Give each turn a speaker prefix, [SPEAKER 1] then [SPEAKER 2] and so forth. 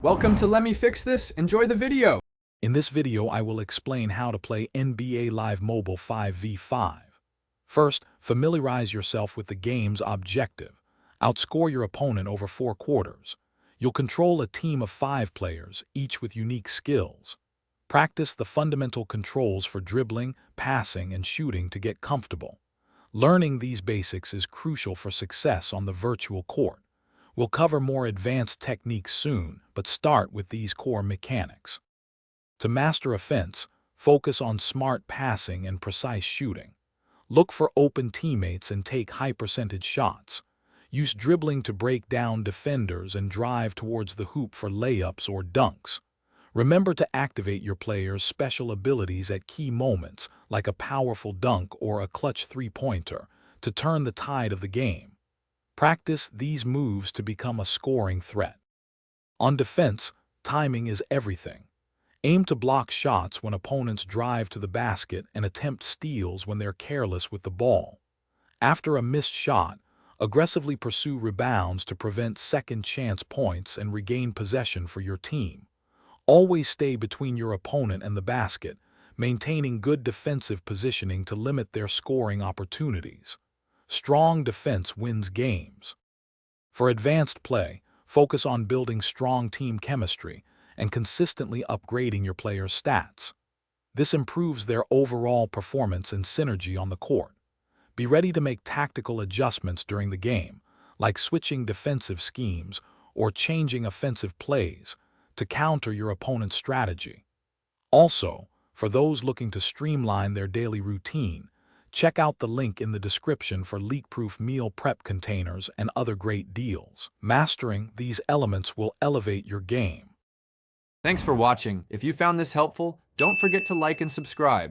[SPEAKER 1] Welcome to Let Me Fix This. Enjoy the video.
[SPEAKER 2] In this video, I will explain how to play NBA Live Mobile 5v5. First, familiarize yourself with the game's objective. Outscore your opponent over 4 quarters. You'll control a team of 5 players, each with unique skills. Practice the fundamental controls for dribbling, passing, and shooting to get comfortable. Learning these basics is crucial for success on the virtual court. We'll cover more advanced techniques soon, but start with these core mechanics. To master offense, focus on smart passing and precise shooting. Look for open teammates and take high-percentage shots. Use dribbling to break down defenders and drive towards the hoop for layups or dunks. Remember to activate your players' special abilities at key moments, like a powerful dunk or a clutch three-pointer, to turn the tide of the game. Practice these moves to become a scoring threat. On defense, timing is everything. Aim to block shots when opponents drive to the basket and attempt steals when they're careless with the ball. After a missed shot, aggressively pursue rebounds to prevent second-chance points and regain possession for your team. Always stay between your opponent and the basket, maintaining good defensive positioning to limit their scoring opportunities. Strong defense wins games. For advanced play, focus on building strong team chemistry and consistently upgrading your players' stats. This improves their overall performance and synergy on the court. Be ready to make tactical adjustments during the game, like switching defensive schemes or changing offensive plays to counter your opponent's strategy. Also, for those looking to streamline their daily routine, check out the link in the description for leak-proof meal prep containers and other great deals. Mastering these elements will elevate your game.
[SPEAKER 1] Thanks for watching. If you found this helpful, don't forget to like and subscribe.